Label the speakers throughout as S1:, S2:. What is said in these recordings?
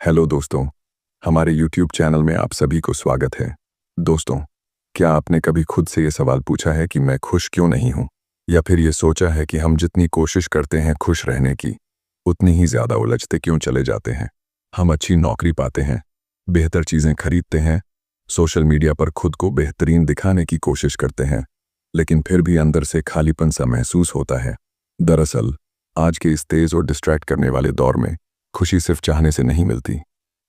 S1: Hello दोस्तों, हमारे YouTube channel में आप सभी को स्वागत है। दोस्तों, क्या आपने कभी खुद से ये सवाल पूछा है कि मैं खुश क्यों नहीं हूँ? या फिर ये सोचा है कि हम जितनी कोशिश करते हैं खुश रहने की, उतनी ही ज़्यादा उलझते क्यों चले जाते हैं? हम अच्छी नौकरी पाते हैं, बेहतर चीज़ें खरीदते हैं, सोशल मीडिया पर खुद को बेहतरीन दिखाने की कोशिश करते हैं, लेकिन फिर भी अंदर से खालीपन सा महसूस होता है। दरअसल, आज के इस तेज़ और डिस्ट्रैक्ट करने वाले दौर में खुशी सिर्फ चाहने से नहीं मिलती,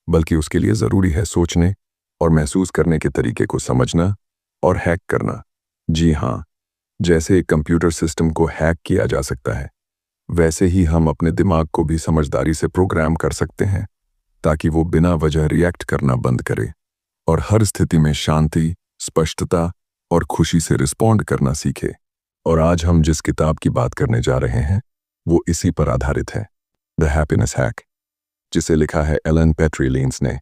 S1: बल्कि उसके लिए ज़रूरी है सोचने और महसूस करने के तरीके को समझना और हैक करना। जी हाँ, जैसे एक कंप्यूटर सिस्टम को हैक किया जा सकता है, वैसे ही हम अपने दिमाग को भी समझदारी से प्रोग्राम कर सकते हैं, ताकि वो बिना वजह रिएक्ट करना बंद करे और हर स्थिति में शांति, स्पष्टता और खुशी से रिस्पॉन्ड करना सीखे। और आज हम जिस किताब की बात करने जा रहे हैं, वो इसी पर आधारित है, द हैप्पीनेस हैक, जिसे लिखा है एलन पेट्रीलिन्स ने,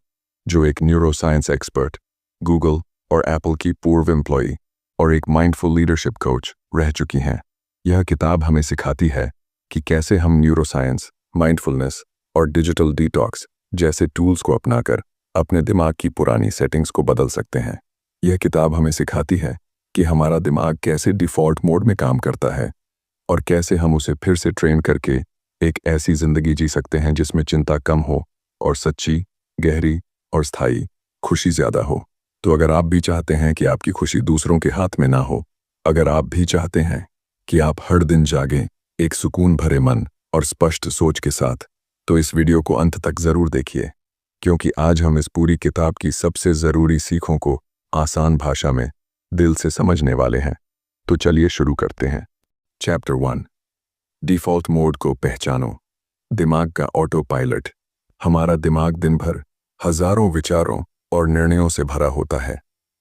S1: जो एक न्यूरोसाइंस एक्सपर्ट, गूगल और एप्पल की पूर्व एम्प्लॉई और एक माइंडफुल लीडरशिप कोच रह चुकी हैं। यह किताब हमें सिखाती है कि कैसे हम न्यूरोसाइंस, माइंडफुलनेस और डिजिटल डिटॉक्स जैसे टूल्स को अपनाकर अपने दिमाग की पुरानी सेटिंग्स को बदल सकते हैं। यह किताब हमें सिखाती है कि हमारा दिमाग कैसे डिफ़ॉल्ट मोड में काम करता है और कैसे हम उसे फिर से ट्रेन करके एक ऐसी जिंदगी जी सकते हैं जिसमें चिंता कम हो और सच्ची, गहरी और स्थायी खुशी ज़्यादा हो। तो अगर आप भी चाहते हैं कि आपकी खुशी दूसरों के हाथ में ना हो, अगर आप भी चाहते हैं कि आप हर दिन जागें एक सुकून भरे मन और स्पष्ट सोच के साथ, तो इस वीडियो को अंत तक ज़रूर देखिए, क्योंकि आज हम इस पूरी किताब की सबसे ज़रूरी सीखों को आसान भाषा में दिल से समझने वाले हैं। तो चलिए शुरू करते हैं। चैप्टर 1, डिफ़ॉल्ट मोड को पहचानो। दिमाग का ऑटो पायलट। हमारा दिमाग दिन भर हजारों विचारों और निर्णयों से भरा होता है,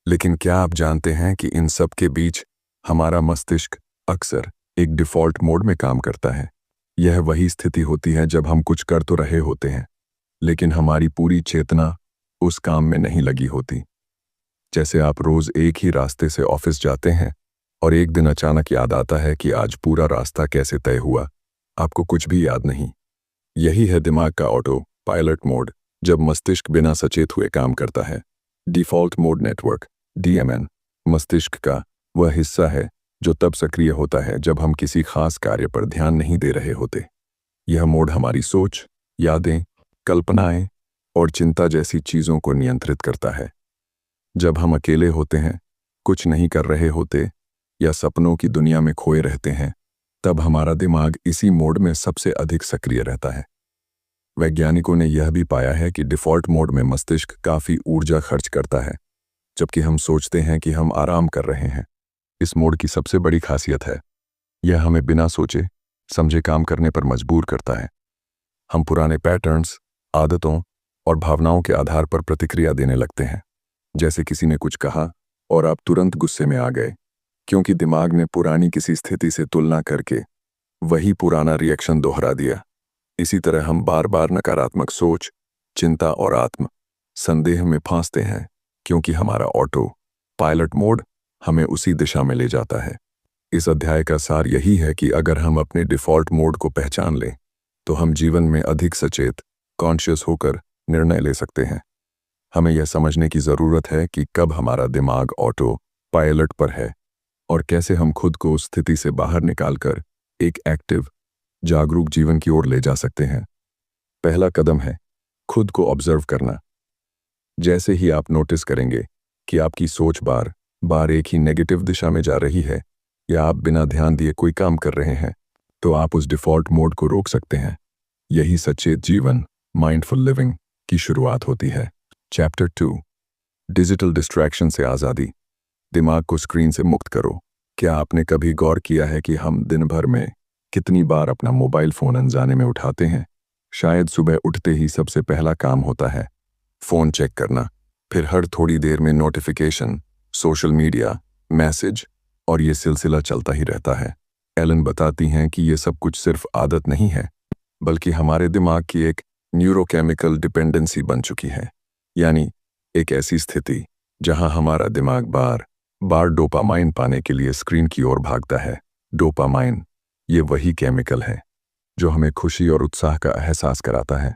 S1: लेकिन क्या आप जानते हैं कि इन सब के बीच हमारा मस्तिष्क अक्सर एक डिफ़ॉल्ट मोड में काम करता है। यह वही स्थिति होती है जब हम कुछ कर तो रहे होते हैं, लेकिन हमारी पूरी चेतना उस काम में नहीं लगी होती। जैसे आप रोज़ एक ही रास्ते से ऑफिस जाते हैं और एक दिन अचानक याद आता है कि आज पूरा रास्ता कैसे तय हुआ, आपको कुछ भी याद नहीं। यही है दिमाग का ऑटो पायलट मोड, जब मस्तिष्क बिना सचेत हुए काम करता है। डिफ़ॉल्ट मोड नेटवर्क, DMN, मस्तिष्क का वह हिस्सा है जो तब सक्रिय होता है जब हम किसी खास कार्य पर ध्यान नहीं दे रहे होते। यह मोड हमारी सोच, यादें, कल्पनाएं और चिंता जैसी चीज़ों को नियंत्रित करता है। जब हम अकेले होते हैं, कुछ नहीं कर रहे होते या सपनों की दुनिया में खोए रहते हैं, तब हमारा दिमाग इसी मोड में सबसे अधिक सक्रिय रहता है। वैज्ञानिकों ने यह भी पाया है कि डिफ़ॉल्ट मोड में मस्तिष्क काफ़ी ऊर्जा खर्च करता है, जबकि हम सोचते हैं कि हम आराम कर रहे हैं। इस मोड की सबसे बड़ी खासियत है, यह हमें बिना सोचे समझे काम करने पर मजबूर करता है। हम पुराने पैटर्न्स, आदतों और भावनाओं के आधार पर प्रतिक्रिया देने लगते हैं। जैसे किसी ने कुछ कहा और आप तुरंत गुस्से में आ गए, क्योंकि दिमाग ने पुरानी किसी स्थिति से तुलना करके वही पुराना रिएक्शन दोहरा दिया। इसी तरह हम बार बार नकारात्मक सोच, चिंता और आत्म संदेह में फंसते हैं, क्योंकि हमारा ऑटो पायलट मोड हमें उसी दिशा में ले जाता है। इस अध्याय का सार यही है कि अगर हम अपने डिफ़ॉल्ट मोड को पहचान लें, तो हम जीवन में अधिक सचेत, कॉन्शियस होकर निर्णय ले सकते हैं। हमें यह समझने की ज़रूरत है कि कब हमारा दिमाग ऑटो पायलट पर है और कैसे हम खुद को उस स्थिति से बाहर निकालकर एक एक्टिव, जागरूक जीवन की ओर ले जा सकते हैं। पहला कदम है खुद को ऑब्जर्व करना। जैसे ही आप नोटिस करेंगे कि आपकी सोच बार बार एक ही नेगेटिव दिशा में जा रही है या आप बिना ध्यान दिए कोई काम कर रहे हैं, तो आप उस डिफ़ॉल्ट मोड को रोक सकते हैं। यही सचेत जीवन, माइंडफुल लिविंग की शुरुआत होती है। चैप्टर 2, डिजिटल डिस्ट्रैक्शन से आज़ादी। दिमाग को स्क्रीन से मुक्त करो। क्या आपने कभी गौर किया है कि हम दिन भर में कितनी बार अपना मोबाइल फ़ोन अनजाने में उठाते हैं? शायद सुबह उठते ही सबसे पहला काम होता है फ़ोन चेक करना, फिर हर थोड़ी देर में नोटिफिकेशन, सोशल मीडिया, मैसेज, और ये सिलसिला चलता ही रहता है। एलन बताती हैं कि ये सब कुछ सिर्फ आदत नहीं है, बल्कि हमारे दिमाग की एक न्यूरोकेमिकल डिपेंडेंसी बन चुकी है, यानी एक ऐसी स्थिति जहां हमारा दिमाग बार बार डोपामाइन पाने के लिए स्क्रीन की ओर भागता है। डोपामाइन, ये वही केमिकल है जो हमें खुशी और उत्साह का एहसास कराता है।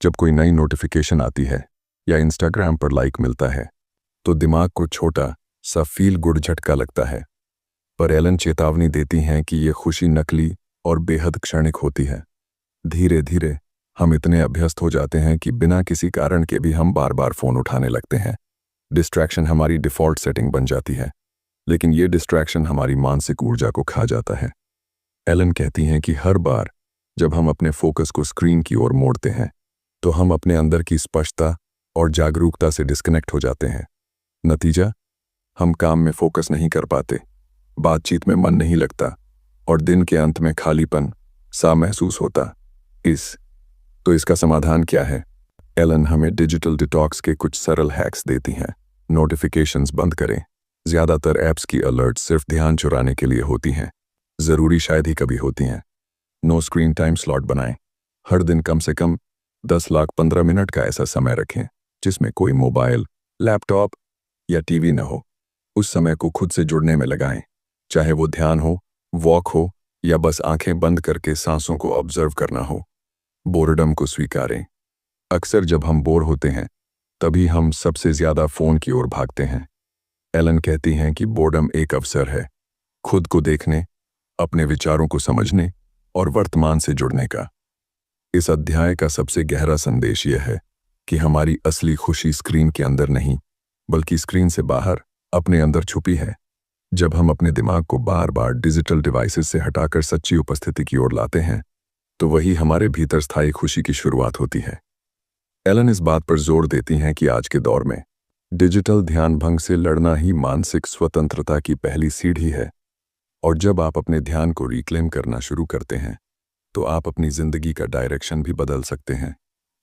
S1: जब कोई नई नोटिफिकेशन आती है या इंस्टाग्राम पर लाइक मिलता है तो दिमाग को छोटा सा फील गुड झटका लगता है। पर एलन चेतावनी देती हैं कि ये खुशी नकली और बेहद क्षणिक होती है। धीरे धीरे हम इतने अभ्यस्त हो जाते हैं कि बिना किसी कारण के भी हम बार बार फोन उठाने लगते हैं। डिस्ट्रैक्शन हमारी डिफ़ॉल्ट सेटिंग बन जाती है, लेकिन ये डिस्ट्रैक्शन हमारी मानसिक ऊर्जा को खा जाता है। एलन कहती हैं कि हर बार जब हम अपने फोकस को स्क्रीन की ओर मोड़ते हैं तो हम अपने अंदर की स्पष्टता और जागरूकता से डिस्कनेक्ट हो जाते हैं। नतीजा, हम काम में फोकस नहीं कर पाते, बातचीत में मन नहीं लगता और दिन के अंत में खालीपन सा महसूस होता। इसका समाधान क्या है? एलन हमें डिजिटल डिटॉक्स के कुछ सरल हैक्स देती हैं। नोटिफिकेशंस बंद करें। ज़्यादातर ऐप्स की अलर्ट सिर्फ ध्यान चुराने के लिए होती हैं, ज़रूरी शायद ही कभी होती हैं। नो स्क्रीन टाइम स्लॉट बनाएं। हर दिन कम से कम 10,15 मिनट का ऐसा समय रखें जिसमें कोई मोबाइल, लैपटॉप या टीवी न हो। उस समय को खुद से जुड़ने में लगाएं, चाहे वो ध्यान हो, वॉक हो या बस आंखें बंद करके सांसों को ऑब्जर्व करना हो। बोर्डम को स्वीकारें। अक्सर जब हम बोर होते हैं तभी हम सबसे ज़्यादा फ़ोन की ओर भागते हैं। एलन कहती हैं कि बोर्डम एक अवसर है खुद को देखने, अपने विचारों को समझने और वर्तमान से जुड़ने का। इस अध्याय का सबसे गहरा संदेश यह है कि हमारी असली खुशी स्क्रीन के अंदर नहीं, बल्कि स्क्रीन से बाहर अपने अंदर छुपी है। जब हम अपने दिमाग को बार बार डिजिटल डिवाइसेस से हटाकर सच्ची उपस्थिति की ओर लाते हैं तो वही हमारे भीतर स्थायी खुशी की शुरुआत होती है। एलन इस बात पर जोर देती हैं कि आज के दौर में डिजिटल ध्यान भंग से लड़ना ही मानसिक स्वतंत्रता की पहली सीढ़ी है, और जब आप अपने ध्यान को रिक्लेम करना शुरू करते हैं तो आप अपनी जिंदगी का डायरेक्शन भी बदल सकते हैं।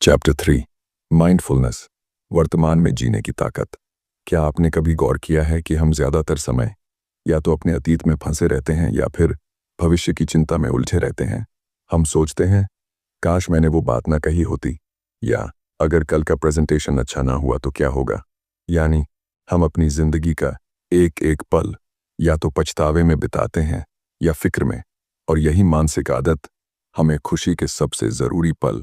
S1: चैप्टर 3, माइंडफुलनेस, वर्तमान में जीने की ताकत। क्या आपने कभी गौर किया है कि हम ज़्यादातर समय या तो अपने अतीत में फंसे रहते हैं या फिर भविष्य की चिंता में उलझे रहते हैं? हम सोचते हैं, काश मैंने वो बात ना कही होती, या अगर कल का प्रेजेंटेशन अच्छा ना हुआ तो क्या होगा। यानी हम अपनी जिंदगी का एक एक पल या तो पछतावे में बिताते हैं या फिक्र में, और यही मानसिक आदत हमें खुशी के सबसे ज़रूरी पल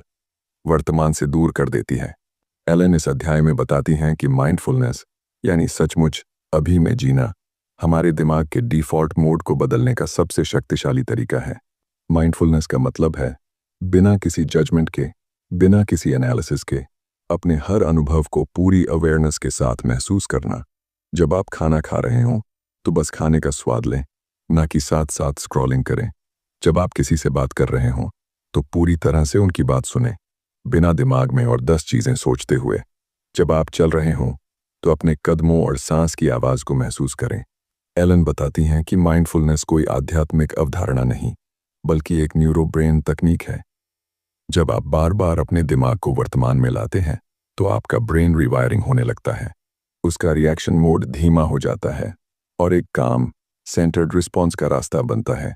S1: वर्तमान से दूर कर देती है। एलन इस अध्याय में बताती हैं कि माइंडफुलनेस यानी सचमुच अभी में जीना हमारे दिमाग के डिफ़ॉल्ट मोड को बदलने का सबसे शक्तिशाली तरीका है। माइंडफुलनेस का मतलब है बिना किसी जजमेंट के, बिना किसी एनालिसिस के अपने हर अनुभव को पूरी अवेयरनेस के साथ महसूस करना। जब आप खाना खा रहे हों तो बस खाने का स्वाद लें, ना कि साथ साथ स्क्रॉलिंग करें। जब आप किसी से बात कर रहे हों तो पूरी तरह से उनकी बात सुनें, बिना दिमाग में और 10 चीज़ें सोचते हुए। जब आप चल रहे हों तो अपने कदमों और सांस की आवाज़ को महसूस करें। एलन बताती हैं कि माइंडफुलनेस कोई आध्यात्मिक अवधारणा नहीं, बल्कि एक न्यूरो ब्रेन तकनीक है। जब आप बार बार अपने दिमाग को वर्तमान में लाते हैं तो आपका ब्रेन रिवायरिंग होने लगता है। उसका रिएक्शन मोड धीमा हो जाता है और एक काम सेंटर्ड रिस्पॉन्स का रास्ता बनता है।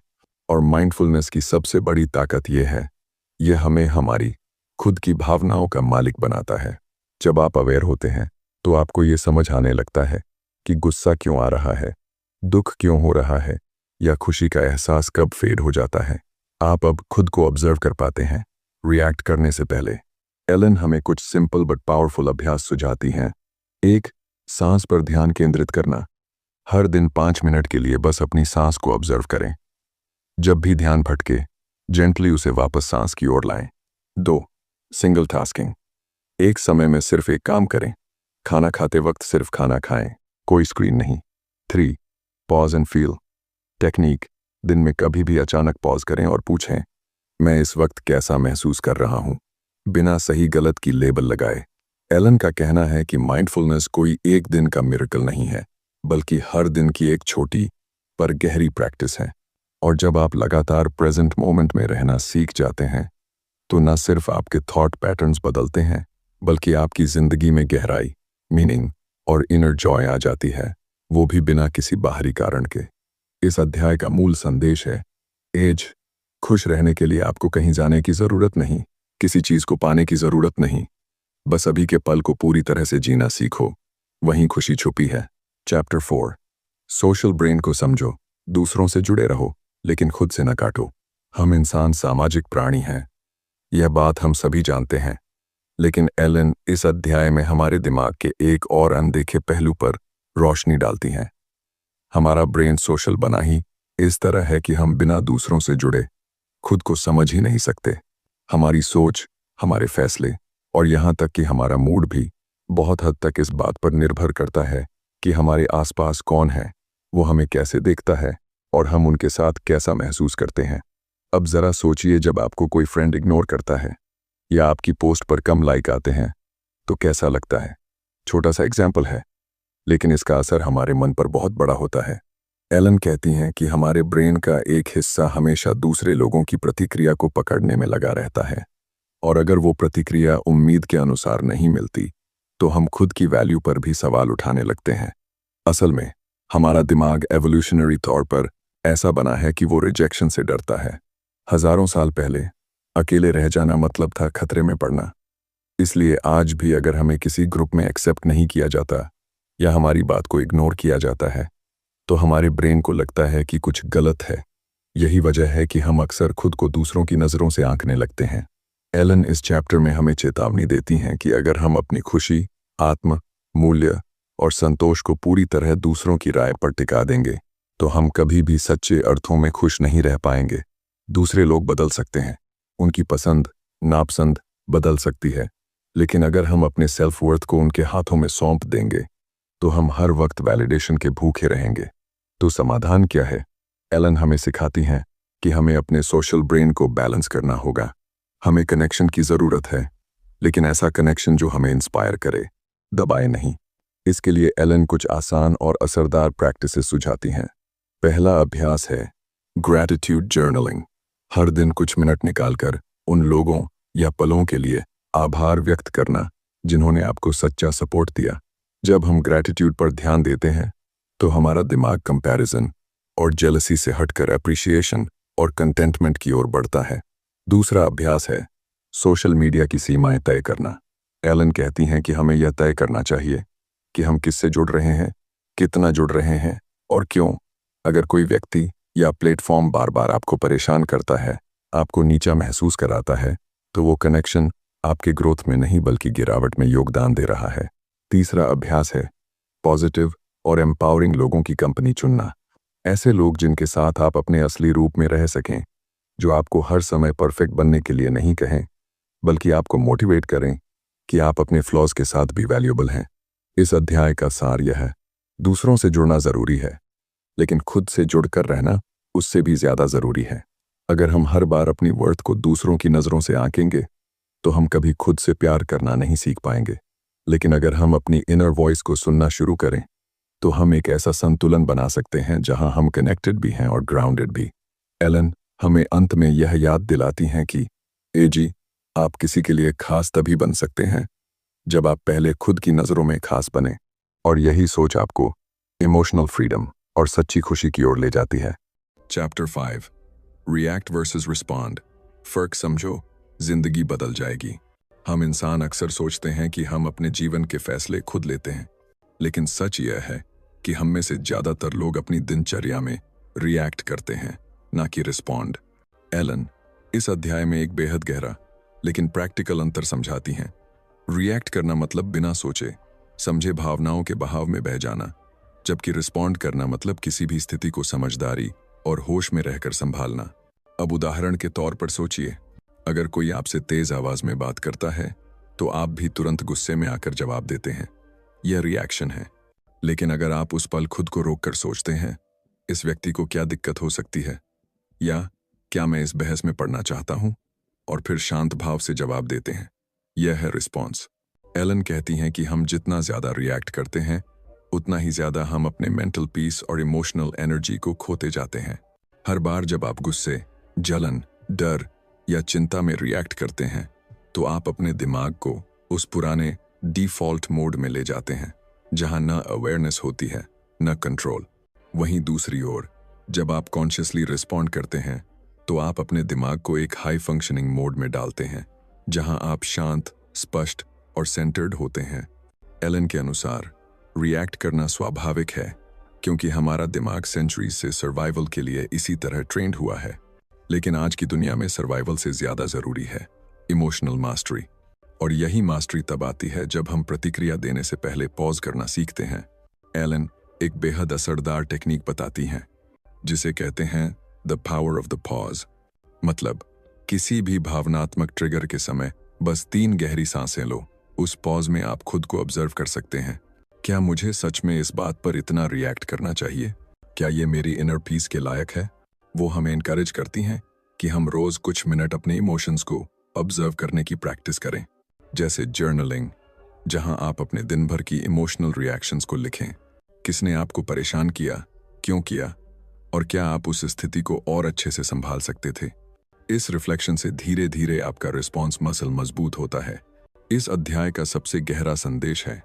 S1: और माइंडफुलनेस की सबसे बड़ी ताकत यह है, यह हमें हमारी खुद की भावनाओं का मालिक बनाता है। जब आप अवेयर होते हैं तो आपको ये समझ आने लगता है कि गुस्सा क्यों आ रहा है, दुख क्यों हो रहा है, या खुशी का एहसास कब फेड हो जाता है। आप अब खुद को ऑब्जर्व कर पाते हैं, रिएक्ट करने से पहले। एलन हमें कुछ सिंपल बट पावरफुल अभ्यास सुझाती हैं। 1. सांस पर ध्यान केंद्रित करना। हर दिन 5 मिनट के लिए बस अपनी सांस को ऑब्जर्व करें। जब भी ध्यान भटके, जेंटली उसे वापस सांस की ओर लाएं। 2. Single tasking. एक समय में सिर्फ एक काम करें। खाना खाते वक्त सिर्फ खाना खाएं, कोई स्क्रीन नहीं। 3. Pause and feel technique. दिन में कभी भी अचानक पॉज करें और पूछें, मैं इस वक्त कैसा महसूस कर रहा हूं, बिना सही गलत की लेबल लगाए। एलन का कहना है कि माइंडफुलनेस कोई एक दिन का मिरेकल नहीं है, बल्कि हर दिन की एक छोटी पर गहरी प्रैक्टिस है। और जब आप लगातार प्रेजेंट मोमेंट में रहना सीख जाते हैं तो न सिर्फ आपके थॉट पैटर्न्स बदलते हैं, बल्कि आपकी जिंदगी में गहराई, मीनिंग और इनर जॉय आ जाती है, वो भी बिना किसी बाहरी कारण के। इस अध्याय का मूल संदेश है, खुश रहने के लिए आपको कहीं जाने की जरूरत नहीं, किसी चीज को पाने की जरूरत नहीं, बस अभी के पल को पूरी तरह से जीना सीखो, वहीं खुशी छुपी है। चैप्टर 4, सोशल ब्रेन को समझो। दूसरों से जुड़े रहो, लेकिन खुद से न काटो। हम इंसान सामाजिक प्राणी हैं, यह बात हम सभी जानते हैं, लेकिन एलन इस अध्याय में हमारे दिमाग के एक और अनदेखे पहलू पर रोशनी डालती हैं। हमारा ब्रेन सोशल बना ही इस तरह है कि हम बिना दूसरों से जुड़े खुद को समझ ही नहीं सकते। हमारी सोच, हमारे फैसले और यहाँ तक कि हमारा मूड भी बहुत हद तक इस बात पर निर्भर करता है कि हमारे आसपास कौन है, वो हमें कैसे देखता है और हम उनके साथ कैसा महसूस करते हैं। अब ज़रा सोचिए, जब आपको कोई फ्रेंड इग्नोर करता है या आपकी पोस्ट पर कम लाइक आते हैं तो कैसा लगता है। छोटा सा एग्जाम्पल है, लेकिन इसका असर हमारे मन पर बहुत बड़ा होता है। एलन कहती हैं कि हमारे ब्रेन का एक हिस्सा हमेशा दूसरे लोगों की प्रतिक्रिया को पकड़ने में लगा रहता है, और अगर वो प्रतिक्रिया उम्मीद के अनुसार नहीं मिलती तो हम खुद की वैल्यू पर भी सवाल उठाने लगते हैं। असल में हमारा दिमाग एवोल्यूशनरी तौर पर ऐसा बना है कि वो रिजेक्शन से डरता है। हजारों साल पहले अकेले रह जाना मतलब था खतरे में पड़ना। इसलिए आज भी अगर हमें किसी ग्रुप में एक्सेप्ट नहीं किया जाता या हमारी बात को इग्नोर किया जाता है तो हमारे ब्रेन को लगता है कि कुछ गलत है। यही वजह है कि हम अक्सर खुद को दूसरों की नज़रों से आंकने लगते हैं। एलन इस चैप्टर में हमें चेतावनी देती हैं कि अगर हम अपनी खुशी, आत्म मूल्य और संतोष को पूरी तरह दूसरों की राय पर टिका देंगे तो हम कभी भी सच्चे अर्थों में खुश नहीं रह पाएंगे। दूसरे लोग बदल सकते हैं, उनकी पसंद नापसंद बदल सकती है, लेकिन अगर हम अपने सेल्फ वर्थ को उनके हाथों में सौंप देंगे तो हम हर वक्त वैलिडेशन के भूखे रहेंगे। तो समाधान क्या है? एलन हमें सिखाती हैं कि हमें अपने सोशल ब्रेन को बैलेंस करना होगा। हमें कनेक्शन की ज़रूरत है, लेकिन ऐसा कनेक्शन जो हमें इंस्पायर करे, दबाए नहीं। इसके लिए एलन कुछ आसान और असरदार प्रैक्टिसेस सुझाती हैं। पहला अभ्यास है ग्रैटिट्यूड जर्नलिंग। हर दिन कुछ मिनट निकालकर उन लोगों या पलों के लिए आभार व्यक्त करना जिन्होंने आपको सच्चा सपोर्ट दिया। जब हम ग्रैटिट्यूड पर ध्यान देते हैं तो हमारा दिमाग कंपैरिजन और जेलसी से हटकर एप्रिशिएशन और कंटेंटमेंट की ओर बढ़ता है। दूसरा अभ्यास है सोशल मीडिया की सीमाएं तय करना। एलन कहती हैं कि हमें यह तय करना चाहिए कि हम किससे जुड़ रहे हैं, कितना जुड़ रहे हैं और क्यों। अगर कोई व्यक्ति या प्लेटफॉर्म बार बार आपको परेशान करता है, आपको नीचा महसूस कराता है, तो वो कनेक्शन आपके ग्रोथ में नहीं बल्कि गिरावट में योगदान दे रहा है। तीसरा अभ्यास है पॉजिटिव और एम्पावरिंग लोगों की कंपनी चुनना। ऐसे लोग जिनके साथ आप अपने असली रूप में रह सकें, जो आपको हर समय परफेक्ट बनने के लिए नहीं कहें, बल्कि आपको मोटिवेट करें कि आप अपने फ्लॉज के साथ भी वैल्यूएबल हैं। इस अध्याय का सार यह है, दूसरों से जुड़ना ज़रूरी है, लेकिन खुद से जुड़कर रहना उससे भी ज़्यादा ज़रूरी है। अगर हम हर बार अपनी वर्थ को दूसरों की नज़रों से आंकेंगे तो हम कभी खुद से प्यार करना नहीं सीख पाएंगे। लेकिन अगर हम अपनी इनर वॉइस को सुनना शुरू करें तो हम एक ऐसा संतुलन बना सकते हैं जहां हम कनेक्टेड भी हैं और ग्राउंडेड भी। एलन हमें अंत में यह याद दिलाती हैं कि जी, आप किसी के लिए खास तभी बन सकते हैं जब आप पहले खुद की नज़रों में खास बने, और यही सोच आपको इमोशनल फ्रीडम और सच्ची खुशी की ओर ले जाती है। Chapter 5 react versus respond. फर्क समझो, जिंदगी बदल जाएगी। हम इंसान अक्सर सोचते हैं कि हम अपने जीवन के फैसले खुद लेते हैं, लेकिन सच यह है कि हम में से ज़्यादातर लोग अपनी दिनचर्या में रिएक्ट करते हैं, ना कि रिस्पॉन्ड। एलन इस अध्याय में एक बेहद गहरा लेकिन प्रैक्टिकल अंतर समझाती हैं। रिएक्ट करना मतलब बिना सोचे समझे भावनाओं के बहाव में बह जाना, जबकि रिस्पॉन्ड करना मतलब किसी भी स्थिति को समझदारी और होश में रहकर संभालना। अब उदाहरण के तौर पर सोचिए, अगर कोई आपसे तेज आवाज में बात करता है तो आप भी तुरंत गुस्से में आकर जवाब देते हैं, यह रिएक्शन है। लेकिन अगर आप उस पल खुद को रोककर सोचते हैं, इस व्यक्ति को क्या दिक्कत हो सकती है, या क्या मैं इस बहस में पड़ना चाहता हूं, और फिर शांत भाव से जवाब देते हैं, यह है रिस्पॉन्स। एलन कहती हैं कि हम जितना ज्यादा रिएक्ट करते हैं उतना ही ज्यादा हम अपने मेंटल पीस और इमोशनल एनर्जी को खोते जाते हैं। हर बार जब आप गुस्से, जलन, डर या चिंता में रिएक्ट करते हैं तो आप अपने दिमाग को उस पुराने डिफॉल्ट मोड में ले जाते हैं जहां न अवेयरनेस होती है न कंट्रोल। वहीं दूसरी ओर जब आप कॉन्शियसली रिस्पॉन्ड करते हैं तो आप अपने दिमाग को एक हाई फंक्शनिंग मोड में डालते हैं जहां आप शांत, स्पष्ट और सेंटर्ड होते हैं। एलन के अनुसार रिएक्ट करना स्वाभाविक है क्योंकि हमारा दिमाग सेंचुरीज से सर्वाइवल के लिए इसी तरह ट्रेंड हुआ है। लेकिन आज की दुनिया में सर्वाइवल से ज्यादा जरूरी है इमोशनल मास्टरी। और यही मास्टरी तब आती है जब हम प्रतिक्रिया देने से पहले पॉज करना सीखते हैं। एलन एक बेहद असरदार टेक्निक बताती हैं जिसे कहते हैं the power of the pause. मतलब किसी भी भावनात्मक ट्रिगर के समय बस 3 गहरी सांसें लो। उस पॉज में आप खुद को ऑब्जर्व कर सकते हैं, क्या मुझे सच में इस बात पर इतना रिएक्ट करना चाहिए? क्या ये मेरी इनर पीस के लायक है? वो हमें इनकरेज करती हैं कि हम रोज कुछ मिनट अपने इमोशंस को ऑब्जर्व करने की प्रैक्टिस करें, जैसे जर्नलिंग, जहां आप अपने दिन भर की इमोशनल रिएक्शंस को लिखें। किसने आपको परेशान किया, क्यों किया, और क्या आप उस स्थिति को और अच्छे से संभाल सकते थे? इस रिफ्लेक्शन से धीरे धीरे आपका रिस्पॉन्स मसल मजबूत होता है। इस अध्याय का सबसे गहरा संदेश है,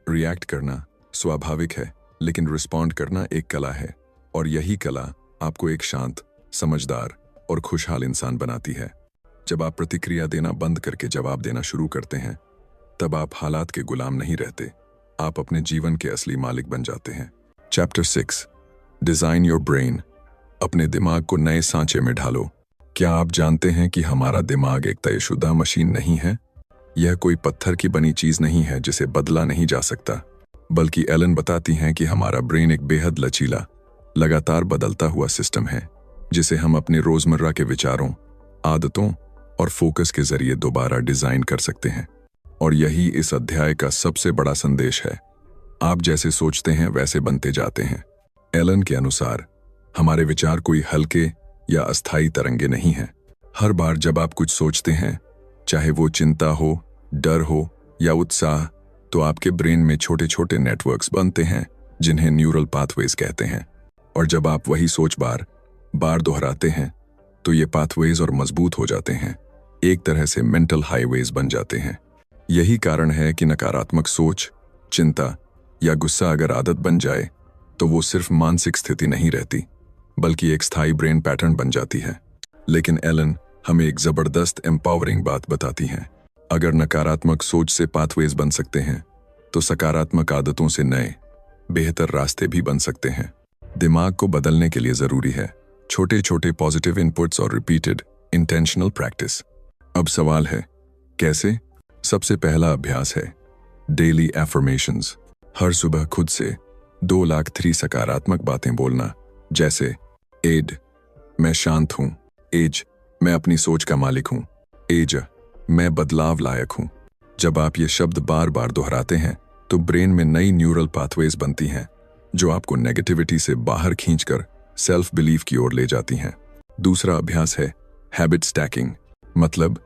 S1: रिएक्ट करना स्वाभाविक है, लेकिन रिस्पॉन्ड करना एक कला है, और यही कला आपको एक शांत, समझदार और खुशहाल इंसान बनाती है। जब आप प्रतिक्रिया देना बंद करके जवाब देना शुरू करते हैं, तब आप हालात के गुलाम नहीं रहते, आप अपने जीवन के असली मालिक बन जाते हैं। Chapter 6, design your brain. अपने दिमाग को नए सांचे में ढालो। क्या आप जानते हैं कि हमारा दिमाग एक तयशुदा मशीन नहीं है? यह कोई पत्थर की बनी चीज नहीं है जिसे बदला नहीं जा सकता, बल्कि एलन बताती हैं कि हमारा ब्रेन एक बेहद लचीला, लगातार बदलता हुआ सिस्टम है जिसे हम अपने रोजमर्रा के विचारों, आदतों और फोकस के जरिए दोबारा डिजाइन कर सकते हैं। और यही इस अध्याय का सबसे बड़ा संदेश है, आप जैसे सोचते हैं वैसे बनते जाते हैं। एलन के अनुसार हमारे विचार कोई हल्के या अस्थायी तरंगे नहीं हैं। हर बार जब आप कुछ सोचते हैं, चाहे वो चिंता हो, डर हो या उत्साह, तो आपके ब्रेन में छोटे छोटे नेटवर्क्स बनते हैं जिन्हें न्यूरल पाथवेज कहते हैं। और जब आप वही सोच बार बार दोहराते हैं, तो ये पाथवेज और मजबूत हो जाते हैं, एक तरह से मेंटल हाईवेज बन जाते हैं। यही कारण है कि नकारात्मक सोच, चिंता या गुस्सा अगर आदत बन जाए, तो वो सिर्फ मानसिक स्थिति नहीं रहती, बल्कि एक स्थायी ब्रेन पैटर्न बन जाती है। लेकिन एलन हमें एक जबरदस्त एम्पावरिंग बात बताती हैं, अगर नकारात्मक सोच से पाथवेज बन सकते हैं, तो सकारात्मक आदतों से नए, बेहतर रास्ते भी बन सकते हैं। दिमाग को बदलने के लिए जरूरी है छोटे छोटे पॉजिटिव इनपुट्स और रिपीटेड इंटेंशनल प्रैक्टिस। अब सवाल है, कैसे? सबसे पहला अभ्यास है डेली एफर्मेशंस। हर सुबह खुद से 2 लाख 3 सकारात्मक बातें बोलना, जैसे एड, मैं शांत हूं, एज, मैं अपनी सोच का मालिक हूं, एज, मैं बदलाव लायक हूं। जब आप ये शब्द बार बार दोहराते हैं, तो ब्रेन में नई न्यूरल पाथवेज बनती हैं जो आपको नेगेटिविटी से बाहर खींचकर सेल्फ बिलीफ की ओर ले जाती हैं। दूसरा अभ्यास है हैबिट स्टैकिंग। मतलब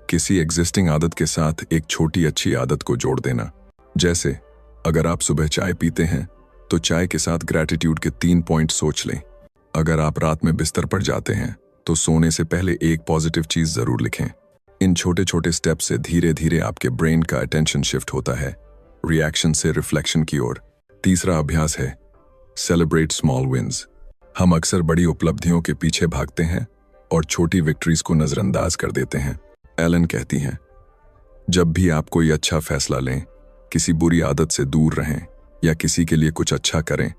S1: किसी एग्जिस्टिंग आदत के साथ एक छोटी अच्छी आदत को जोड़ देना। जैसे अगर आप सुबह चाय पीते हैं, तो चाय के साथ ग्रैटिट्यूड के 3 पॉइंट सोच लें। अगर आप रात में बिस्तर पर जाते हैं, तो सोने से पहले एक पॉजिटिव चीज जरूर लिखें। इन छोटे छोटे स्टेप से धीरे धीरे आपके ब्रेन का अटेंशन शिफ्ट होता है, रिएक्शन से रिफ्लेक्शन की ओर। तीसरा अभ्यास है सेलिब्रेट स्मॉल विन्स। हम अक्सर बड़ी उपलब्धियों के पीछे भागते हैं और छोटी विक्ट्रीज को नजरअंदाज कर देते हैं। एलन कहती हैं, जब भी आप कोई अच्छा फैसला लें, किसी बुरी आदत से दूर रहें या किसी के लिए कुछ अच्छा करें,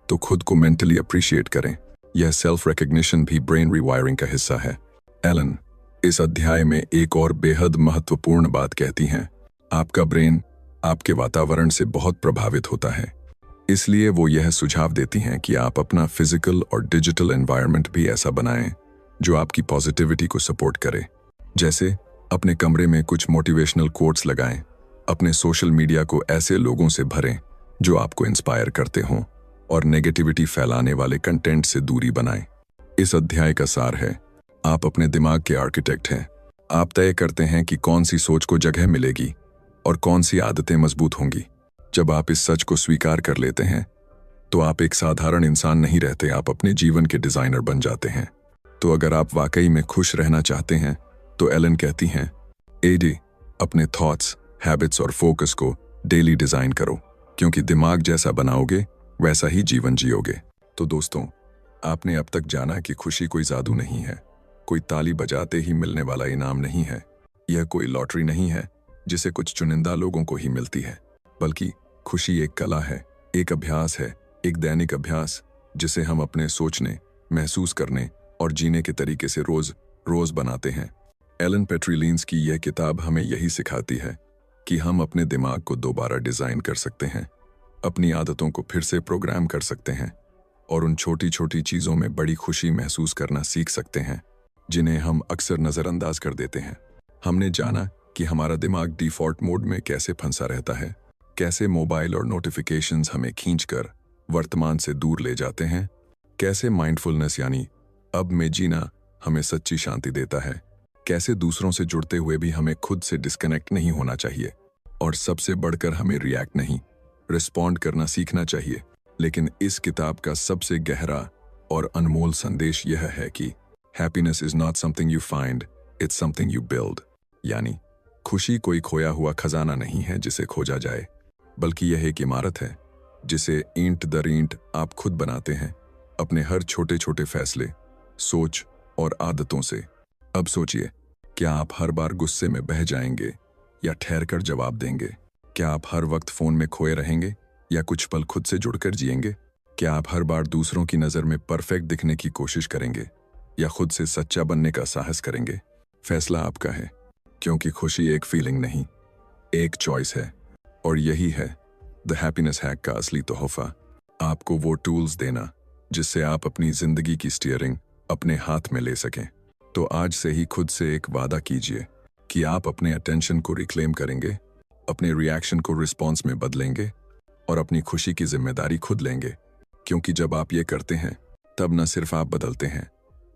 S1: तो खुद को मेंटली अप्रिशिएट करें। यह सेल्फ रिकग्निशन भी ब्रेन रिवायरिंग का हिस्सा है। एलन इस अध्याय में एक और बेहद महत्वपूर्ण बात कहती हैं, आपका ब्रेन आपके वातावरण से बहुत प्रभावित होता है। इसलिए वो यह सुझाव देती हैं कि आप अपना फिजिकल और डिजिटल एनवायरनमेंट भी ऐसा बनाएं जो आपकी पॉजिटिविटी को सपोर्ट करे। जैसे अपने कमरे में कुछ मोटिवेशनल कोट्स लगाएं, अपने सोशल मीडिया को ऐसे लोगों से भरें जो आपको इंस्पायर करते हों, और नेगेटिविटी फैलाने वाले कंटेंट से दूरी बनाएं। इस अध्याय का सार है, आप अपने दिमाग के आर्किटेक्ट हैं। आप तय करते हैं कि कौन सी सोच को जगह मिलेगी और कौन सी आदतें मजबूत होंगी। जब आप इस सच को स्वीकार कर लेते हैं, तो आप एक साधारण इंसान नहीं रहते, आप अपने जीवन के डिजाइनर बन जाते हैं। तो अगर आप वाकई में खुश रहना चाहते हैं, तो एलन कहती हैं, एडी, अपने थॉट्स, हैबिट्स और फोकस को डेली डिजाइन करो, क्योंकि दिमाग जैसा बनाओगे वैसा ही जीवन जियोगे। तो दोस्तों, आपने अब तक जाना कि खुशी कोई जादू नहीं है, कोई ताली बजाते ही मिलने वाला इनाम नहीं है, यह कोई लॉटरी नहीं है जिसे कुछ चुनिंदा लोगों को ही मिलती है, बल्कि खुशी एक कला है, एक अभ्यास है, एक दैनिक अभ्यास जिसे हम अपने सोचने, महसूस करने और जीने के तरीके से रोज रोज बनाते हैं। एलन पेट्रीलिन्स की यह किताब हमें यही सिखाती है कि हम अपने दिमाग को दोबारा डिज़ाइन कर सकते हैं, अपनी आदतों को फिर से प्रोग्राम कर सकते हैं और उन छोटी छोटी चीज़ों में बड़ी खुशी महसूस करना सीख सकते हैं जिन्हें हम अक्सर नज़रअंदाज कर देते हैं। हमने जाना कि हमारा दिमाग डिफ़ॉल्ट मोड में कैसे फंसा रहता है, कैसे मोबाइल और नोटिफिकेशंस हमें खींचकर वर्तमान से दूर ले जाते हैं, कैसे माइंडफुलनेस यानी अब में जीना हमें सच्ची शांति देता है, कैसे दूसरों से जुड़ते हुए भी हमें खुद से डिस्कनेक्ट नहीं होना चाहिए, और सबसे बढ़कर हमें रिएक्ट नहीं, रिस्पॉन्ड करना सीखना चाहिए। लेकिन इस किताब का सबसे गहरा और अनमोल संदेश यह है कि happiness is not something you find, it's something you build. यानी खुशी कोई खोया हुआ खजाना नहीं है जिसे खोजा जाए, बल्कि यह एक इमारत है जिसे ईंट दर ईंट आप खुद बनाते हैं, अपने हर छोटे छोटे फैसले, सोच और आदतों से। अब सोचिए, क्या आप हर बार गुस्से में बह जाएंगे या ठहर कर जवाब देंगे? क्या आप हर वक्त फोन में खोए रहेंगे या कुछ पल खुद से जुड़कर जिएंगे? क्या आप हर बार दूसरों की नज़र में परफेक्ट दिखने की कोशिश करेंगे या खुद से सच्चा बनने का साहस करेंगे? फैसला आपका है, क्योंकि खुशी एक फीलिंग नहीं, एक चॉइस है। और यही है द हैप्पीनेस हैक का असली तोहफा, आपको वो टूल्स देना जिससे आप अपनी जिंदगी की स्टीयरिंग अपने हाथ में ले सकें। तो आज से ही खुद से एक वादा कीजिए कि आप अपने अटेंशन को रिक्लेम करेंगे, अपने रिएक्शन को रिस्पॉन्स में बदलेंगे और अपनी खुशी की जिम्मेदारी खुद लेंगे। क्योंकि जब आप ये करते हैं तब न सिर्फ आप बदलते हैं,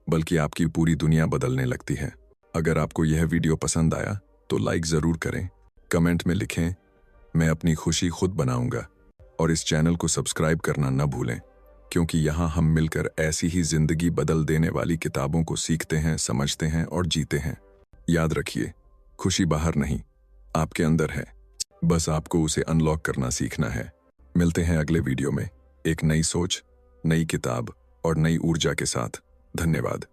S1: बल्कि आपकी पूरी दुनिया बदलने लगती है। अगर आपको यह वीडियो पसंद आया तो लाइक ज़रूर करें, कमेंट में लिखें मैं अपनी खुशी खुद बनाऊंगा, और इस चैनल को सब्सक्राइब करना न भूलें, क्योंकि यहाँ हम मिलकर ऐसी ही जिंदगी बदल देने वाली किताबों को सीखते हैं, समझते हैं और जीते हैं। याद रखिए, खुशी बाहर नहीं, आपके अंदर है, बस आपको उसे अनलॉक करना सीखना है। मिलते हैं अगले वीडियो में एक नई सोच, नई किताब और नई ऊर्जा के साथ। धन्यवाद।